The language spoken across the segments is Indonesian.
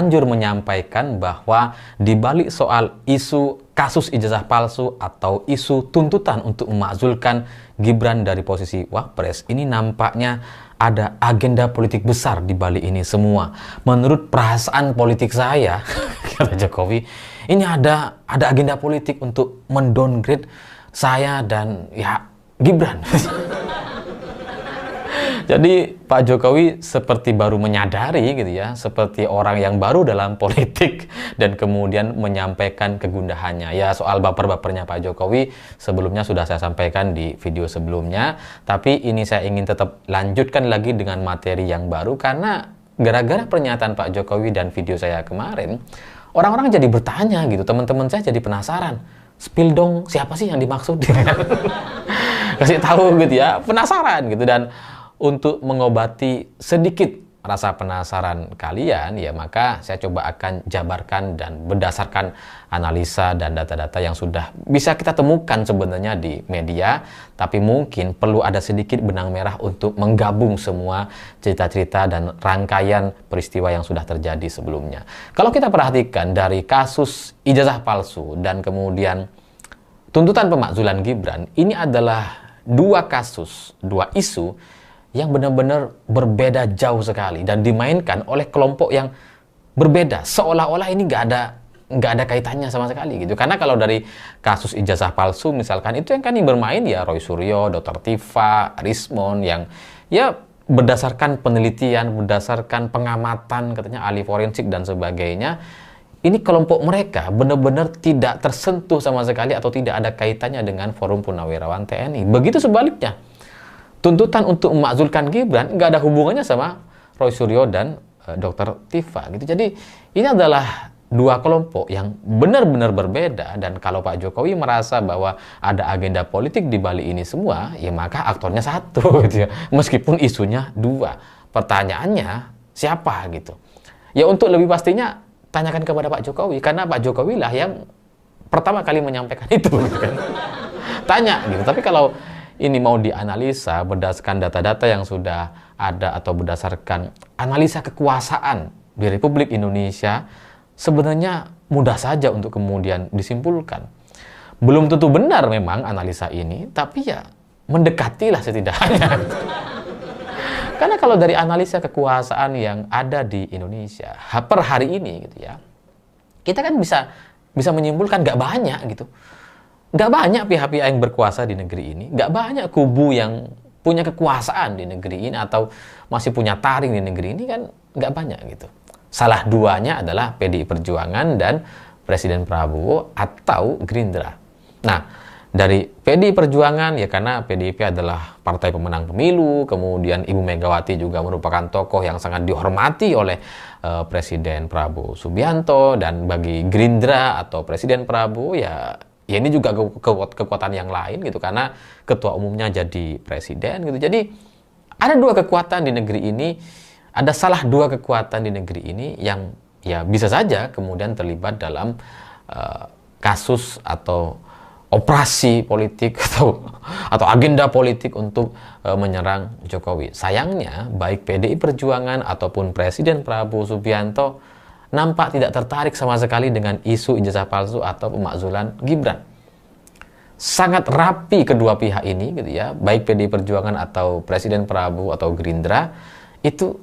Anjur menyampaikan bahwa di balik soal isu kasus ijazah palsu atau isu tuntutan untuk memakzulkan Gibran dari posisi Wapres, ini nampaknya ada agenda politik besar di balik ini semua. Menurut perasaan politik saya, kata Jokowi, ini ada agenda politik untuk mendowngrade saya dan ya Gibran. Jadi Pak Jokowi seperti baru menyadari gitu ya, seperti orang yang baru dalam politik dan kemudian menyampaikan kegundahannya. Ya soal baper-bapernya Pak Jokowi sebelumnya sudah saya sampaikan di video sebelumnya, tapi ini saya ingin tetap lanjutkan lagi dengan materi yang baru karena gara-gara pernyataan Pak Jokowi dan video saya kemarin, orang-orang jadi bertanya gitu, teman-teman saya jadi penasaran. Spill dong, siapa sih yang dimaksud? Kasih tahu gitu ya, penasaran gitu. Dan untuk mengobati sedikit rasa penasaran kalian, ya maka saya coba akan jabarkan dan berdasarkan analisa dan data-data yang sudah bisa kita temukan sebenarnya di media, tapi mungkin perlu ada sedikit benang merah untuk menggabung semua cerita-cerita dan rangkaian peristiwa yang sudah terjadi sebelumnya. Kalau kita perhatikan dari kasus ijazah palsu dan kemudian tuntutan pemakzulan Gibran, ini adalah dua kasus, dua isu yang benar-benar berbeda jauh sekali dan dimainkan oleh kelompok yang berbeda, seolah-olah ini nggak ada kaitannya sama sekali gitu. Karena kalau dari kasus ijazah palsu misalkan, itu yang kan yang bermain ya Roy Suryo, Dr. Tifa, Rismon, yang ya berdasarkan penelitian, berdasarkan pengamatan katanya ahli forensik dan sebagainya, ini kelompok mereka benar-benar tidak tersentuh sama sekali atau tidak ada kaitannya dengan Forum Purnawirawan TNI. Begitu sebaliknya, tuntutan untuk memakzulkan Gibran nggak ada hubungannya sama Roy Suryo dan Dr. Tifa gitu. Jadi ini adalah dua kelompok yang benar-benar berbeda, dan kalau Pak Jokowi merasa bahwa ada agenda politik di balik ini semua, ya maka aktornya satu gitu ya. Meskipun isunya dua. Pertanyaannya siapa gitu. Ya untuk lebih pastinya tanyakan kepada Pak Jokowi, karena Pak Jokowi lah yang pertama kali menyampaikan itu gitu kan. Tanya gitu. Tapi kalau ini mau dianalisa berdasarkan data-data yang sudah ada atau berdasarkan analisa kekuasaan di Republik Indonesia, sebenarnya mudah saja untuk kemudian disimpulkan. Belum tentu benar memang analisa ini, tapi ya mendekatilah setidaknya. Karena kalau dari analisa kekuasaan yang ada di Indonesia per hari ini gitu ya, kita kan bisa menyimpulkan nggak banyak gitu. Nggak banyak pihak-pihak yang berkuasa di negeri ini, nggak banyak kubu yang punya kekuasaan di negeri ini atau masih punya taring di negeri ini, kan nggak banyak gitu. Salah duanya adalah PDI Perjuangan dan Presiden Prabowo atau Gerindra. Nah, dari PDI Perjuangan ya karena PDIP adalah partai pemenang pemilu, kemudian Ibu Megawati juga merupakan tokoh yang sangat dihormati oleh Presiden Prabowo Subianto, dan bagi Gerindra atau Presiden Prabowo ya ini juga kekuatan yang lain gitu, karena ketua umumnya jadi presiden gitu. Jadi ada dua kekuatan di negeri ini, ada salah dua kekuatan di negeri ini yang ya bisa saja kemudian terlibat dalam kasus atau operasi politik atau agenda politik untuk menyerang Jokowi. Sayangnya baik PDI Perjuangan ataupun Presiden Prabowo Subianto nampak tidak tertarik sama sekali dengan isu ijazah palsu atau pemakzulan Gibran. Sangat rapi kedua pihak ini gitu ya, baik PDI Perjuangan atau Presiden Prabowo atau Gerindra, itu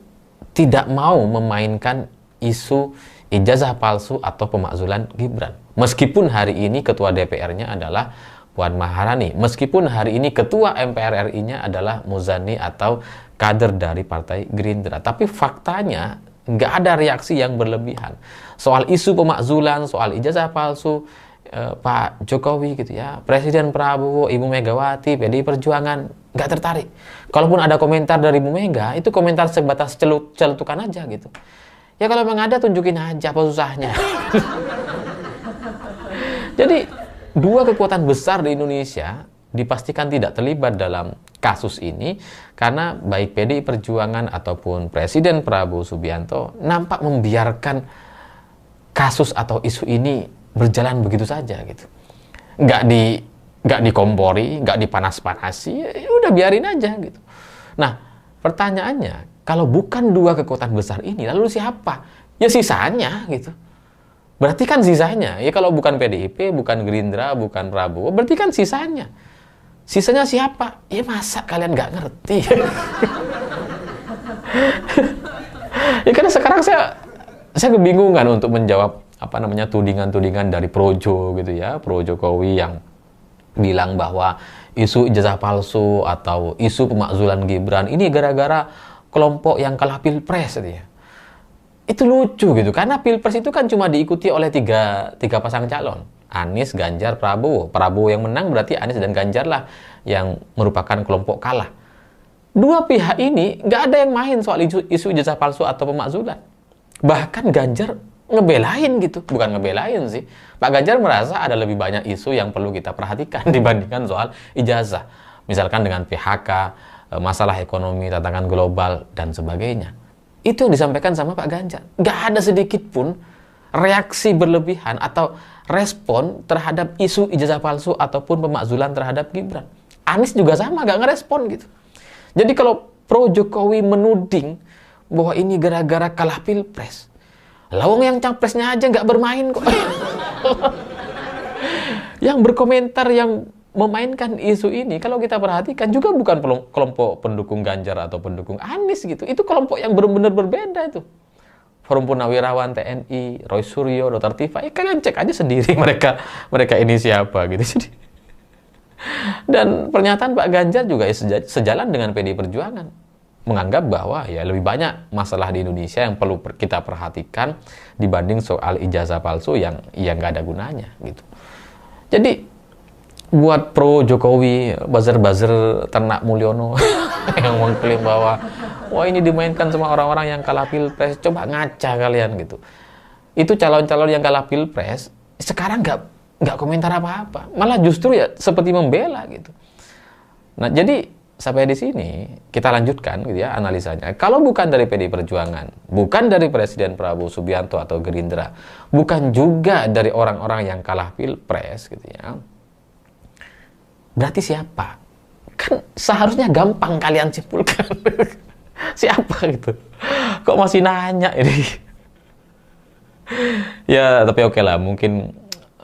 tidak mau memainkan isu ijazah palsu atau pemakzulan Gibran. Meskipun hari ini ketua DPR-nya adalah Puan Maharani, meskipun hari ini ketua MPR RI-nya adalah Muzani atau kader dari Partai Gerindra, tapi faktanya nggak ada reaksi yang berlebihan. Soal isu pemakzulan, soal ijazah palsu, Pak Jokowi gitu ya, Presiden Prabowo, Ibu Megawati, PDI Perjuangan nggak tertarik. Kalaupun ada komentar dari Ibu Mega, itu komentar sebatas celutukan aja gitu. Ya kalau memang ada, tunjukin aja apa susahnya. Jadi dua kekuatan besar di Indonesia dipastikan tidak terlibat dalam kasus ini, karena baik PDI Perjuangan ataupun Presiden Prabowo Subianto nampak membiarkan kasus atau isu ini berjalan begitu saja gitu. Nggak dikompori, nggak dipanas-panasi, ya udah biarin aja gitu. Nah, pertanyaannya, kalau bukan dua kekuatan besar ini, lalu siapa ya sisanya gitu. Berarti kan sisanya, ya kalau bukan PDIP, bukan Gerindra, bukan Prabowo, berarti kan sisanya. Sisanya siapa? Ya masa kalian nggak ngerti? Ya karena sekarang saya kebingungan untuk menjawab tudingan-tudingan dari Projo gitu ya, Pro Jokowi yang bilang bahwa isu ijazah palsu atau isu pemakzulan Gibran ini gara-gara kelompok yang kalah pilpres gitu ya. Itu lucu gitu, karena pilpres itu kan cuma diikuti oleh tiga pasang calon, Anies, Ganjar, Prabowo. Prabowo yang menang berarti Anies dan Ganjar lah yang merupakan kelompok kalah. Dua pihak ini nggak ada yang main soal isu ijazah palsu atau pemakzulan. Bahkan Ganjar ngebelain gitu, bukan ngebelain sih. Pak Ganjar merasa ada lebih banyak isu yang perlu kita perhatikan dibandingkan soal ijazah. Misalkan dengan PHK, masalah ekonomi, tantangan global, dan sebagainya. Itu yang disampaikan sama Pak Ganjar. Nggak ada sedikit pun reaksi berlebihan atau respon terhadap isu ijazah palsu ataupun pemakzulan terhadap Gibran. Anies juga sama, nggak ngerespon gitu. Jadi kalau Pro Jokowi menuding bahwa ini gara-gara kalah pilpres, lawang yang capresnya aja nggak bermain kok. Yang berkomentar, yang memainkan isu ini, kalau kita perhatikan juga bukan kelompok pendukung Ganjar atau pendukung Anies gitu. Itu kelompok yang benar-benar berbeda itu. Forum Purnawirawan TNI, Roy Suryo, Dr. Tifa, kalian cek aja sendiri mereka ini siapa gitu. Dan pernyataan Pak Ganjar juga sejalan dengan PDI Perjuangan, menganggap bahwa ya lebih banyak masalah di Indonesia yang perlu kita perhatikan dibanding soal ijazah palsu yang nggak ada gunanya gitu. Jadi buat Pro Jokowi, buzzer-buzzer ternak Mulyono yang mengklaim bahwa wah ini dimainkan sama orang-orang yang kalah pilpres, coba ngaca kalian gitu. Itu calon-calon yang kalah pilpres sekarang nggak komentar apa-apa, malah justru ya seperti membela gitu. Nah jadi sampai di sini kita lanjutkan gitu ya analisanya. Kalau bukan dari PDI Perjuangan, bukan dari Presiden Prabowo Subianto atau Gerindra, bukan juga dari orang-orang yang kalah pilpres gitu ya, berarti siapa? Kan seharusnya gampang kalian simpulkan. Siapa gitu? Kok masih nanya ini? Ya, tapi oke lah, mungkin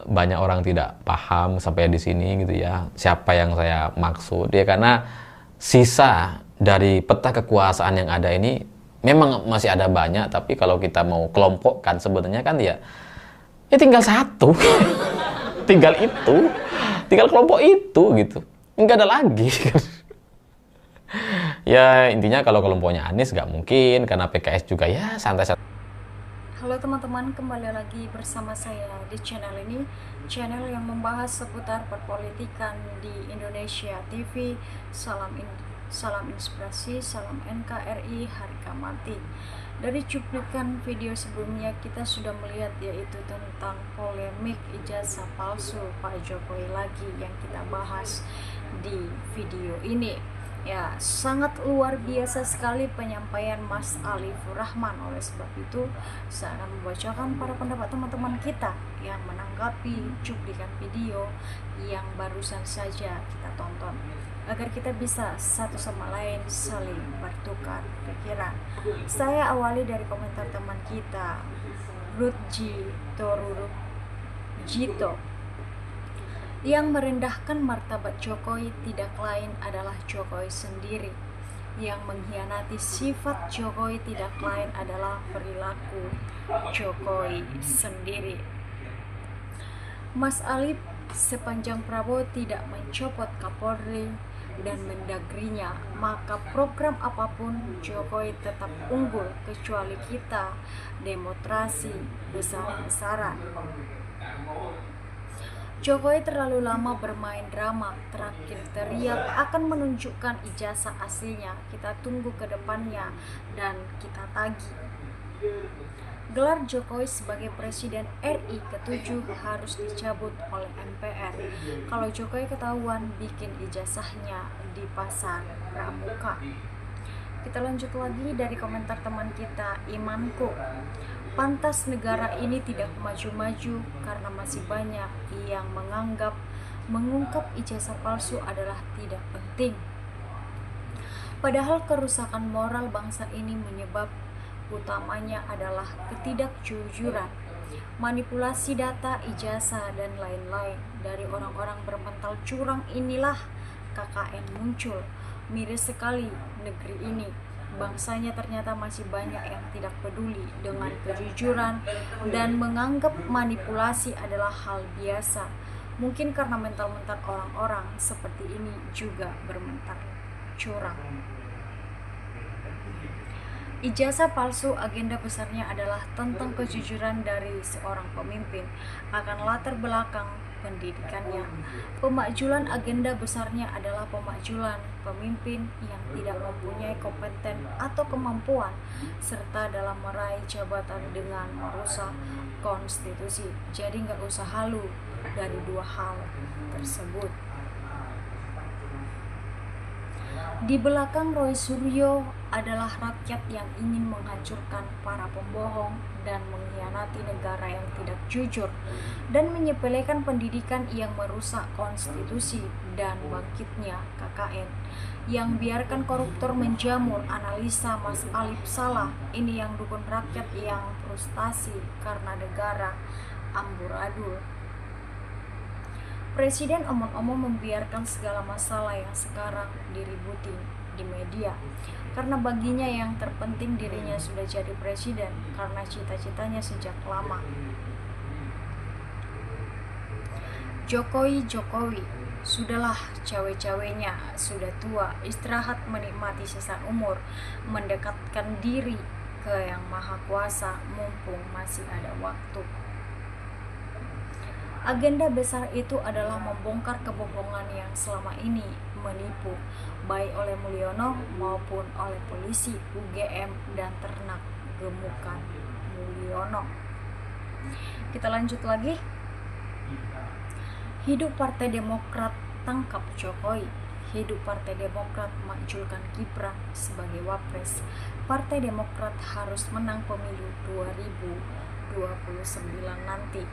banyak orang tidak paham sampai di sini gitu ya. Siapa yang saya maksud? Ya karena sisa dari peta kekuasaan yang ada ini memang masih ada banyak, tapi kalau kita mau kelompokkan sebenarnya kan ya tinggal satu. tinggal kelompok itu gitu, nggak ada lagi. Ya intinya kalau kelompoknya Anies nggak mungkin, karena PKS juga ya santai-santai. Halo teman-teman, kembali lagi bersama saya di channel ini, channel yang membahas seputar perpolitikan di Indonesia TV. Salam inspirasi, salam NKRI, harga mati. Dari cuplikan video sebelumnya kita sudah melihat yaitu tentang polemik ijazah palsu Pak Jokowi lagi yang kita bahas di video ini. Ya, sangat luar biasa sekali penyampaian Mas Alifur Rahman. Oleh sebab itu, saya akan membacakan para pendapat teman-teman kita yang menanggapi cuplikan video yang barusan saja kita tonton, agar kita bisa satu sama lain saling bertukar pikiran. Saya awali dari komentar teman kita, Rutji Toruru Jito, yang merendahkan martabat Jokowi tidak lain adalah Jokowi sendiri. Yang mengkhianati sifat Jokowi tidak lain adalah perilaku Jokowi sendiri. Mas Alif, sepanjang Prabowo tidak mencopot Kapolri dan Mendagrinya, maka program apapun Jokowi tetap unggul, kecuali kita demokrasi besar-besaran. Jokowi terlalu lama bermain drama, terakhir teriak akan menunjukkan ijazah aslinya. Kita tunggu ke depannya dan kita tagih. Gelar Jokowi sebagai Presiden RI ke-7 harus dicabut oleh MPR. Kalau Jokowi ketahuan bikin ijazahnya di pasar pramuka. Kita lanjut lagi dari komentar teman kita, Imanku. Pantas negara ini tidak maju-maju karena masih banyak yang menganggap mengungkap ijazah palsu adalah tidak penting. Padahal kerusakan moral bangsa ini utamanya adalah ketidakjujuran, manipulasi data, ijazah, dan lain-lain. Dari orang-orang bermental curang inilah KKN muncul. Miris sekali negeri ini. Bangsanya ternyata masih banyak yang tidak peduli dengan kejujuran dan menganggap manipulasi adalah hal biasa. Mungkin karena mental-mental orang-orang seperti ini juga bermental curang. Ijazah palsu agenda besarnya adalah tentang kejujuran dari seorang pemimpin akan latar belakang pendidikannya. Pemakjulan agenda besarnya adalah pemakjulan pemimpin yang tidak mempunyai kompeten atau kemampuan serta dalam meraih jabatan dengan merusak konstitusi. Jadi nggak usah halu dari dua hal tersebut. Di belakang Roy Suryo adalah rakyat yang ingin menghancurkan para pembohong dan mengkhianati negara yang tidak jujur dan menyepelekan pendidikan yang merusak konstitusi dan bangkitnya KKN yang biarkan koruptor menjamur. Analisa Mas Alif salah. Ini yang dukun rakyat yang frustasi karena negara amburadul. Presiden omong-omong membiarkan segala masalah yang sekarang diributi di media karena baginya yang terpenting dirinya sudah jadi presiden karena cita-citanya sejak lama. Jokowi, sudahlah, cawe-cawenya sudah tua, istirahat menikmati sisa umur, mendekatkan diri ke Yang Maha Kuasa mumpung masih ada waktu. Agenda besar itu adalah membongkar kebohongan yang selama ini menipu, baik oleh Mulyono maupun oleh polisi, UGM, dan ternak gemukan Mulyono. Kita lanjut lagi. Hidup Partai Demokrat tangkap Jokowi. Hidup Partai Demokrat makjulkan Gibran sebagai Wapres. Partai Demokrat harus menang pemilu 2029 nanti.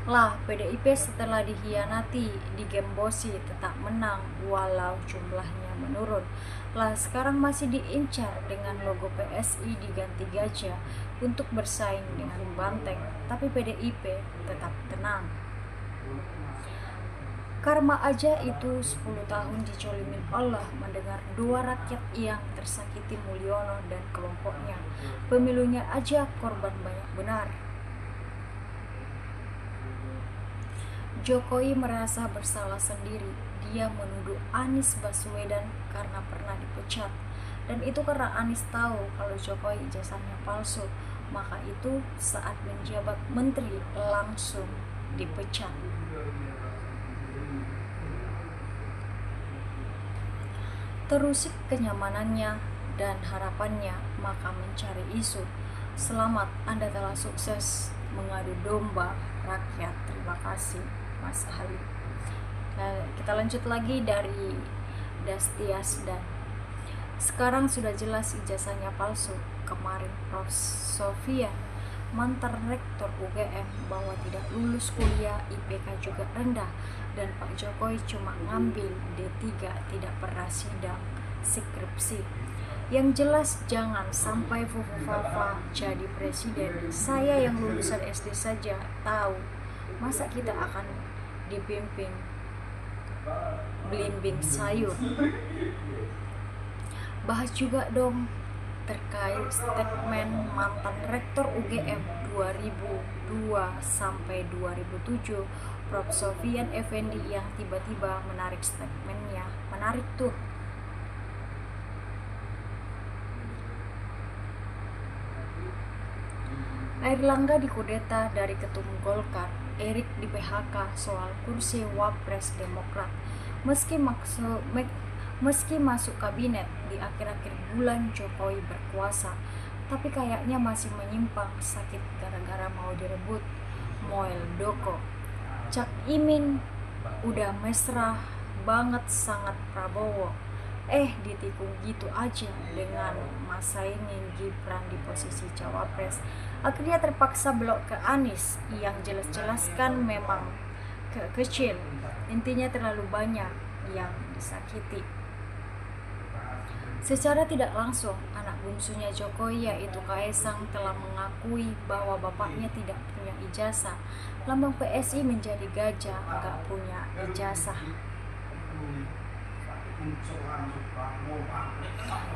Lah, PDIP setelah dihianati, digembosi, tetap menang walau jumlahnya menurun. Lah, sekarang masih diincar dengan logo PSI diganti gajah untuk bersaing dengan banteng, tapi PDIP tetap tenang. Karma aja itu 10 tahun dicolimin Allah mendengar dua rakyat yang tersakiti Mulyono dan kelompoknya. Pemilunya aja korban banyak benar. Jokowi merasa bersalah sendiri. Dia menuduh Anies Baswedan karena pernah dipecat. Dan itu karena Anies tahu kalau Jokowi ijazahnya palsu. Maka itu saat menjabat menteri langsung dipecat. Terusik kenyamanannya dan harapannya, maka mencari isu. Selamat, Anda telah sukses mengadu domba rakyat. Terima kasih, Mas Ali. Nah, kita lanjut lagi dari Dastias dan sekarang sudah jelas ijazahnya palsu. Kemarin Prof. Sofia, mantan rektor UGM, bahwa tidak lulus kuliah, IPK juga rendah, dan Pak Jokowi cuma ngambil D3, tidak pernah sidang skripsi. Yang jelas jangan sampai Fufu Fafa jadi presiden. Saya yang lulusan SD saja tahu, masa kita akan dipimpin belimbing sayur. Bahas juga dong terkait statement mantan rektor UGM 2002 sampai 2007 Prof. Sofian Effendi yang tiba-tiba menarik statementnya. Menarik tuh. Airlangga dikudeta dari ketum Golkar, Erik di PHK soal kursi Wapres Demokrat. Meski masuk kabinet di akhir-akhir bulan Jokowi berkuasa, tapi kayaknya masih menyimpang, sakit gara-gara mau direbut Muldoko. Cak Imin udah mesra banget sangat Prabowo, ditikung gitu aja dengan masainin Gibran di posisi cawapres. Akhirnya terpaksa belok ke Anies yang jelas-jelas kan memang kecil, intinya terlalu banyak yang disakiti. Secara tidak langsung anak bungsunya Jokowi yaitu Kaesang telah mengakui bahwa bapaknya tidak punya ijazah. Lambang PSI menjadi gajah, nggak punya ijazah.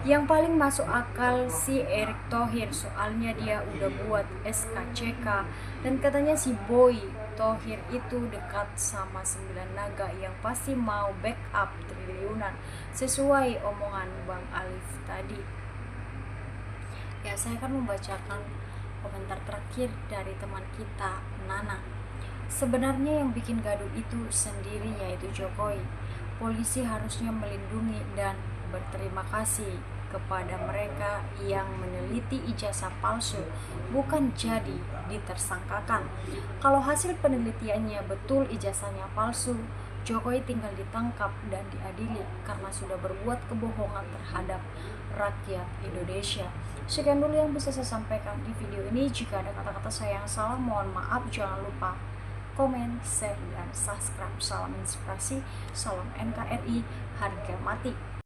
Yang paling masuk akal si Erick Thohir, soalnya dia udah buat SKCK dan katanya si Boy Thohir itu dekat sama 9 naga yang pasti mau backup triliunan sesuai omongan Bang Alif tadi. Ya, saya akan membacakan komentar terakhir dari teman kita, Nana. Sebenarnya yang bikin gaduh itu sendiri yaitu Jokowi. Polisi harusnya melindungi dan berterima kasih kepada mereka yang meneliti ijazah palsu, bukan jadi ditersangkakan. Kalau hasil penelitiannya betul ijazahnya palsu, Jokowi tinggal ditangkap dan diadili karena sudah berbuat kebohongan terhadap rakyat Indonesia. Sekian dulu yang bisa saya sampaikan di video ini. Jika ada kata-kata saya yang salah, mohon maaf. Jangan lupa komen, share, dan subscribe. Salam inspirasi, salam NKRI, harga mati.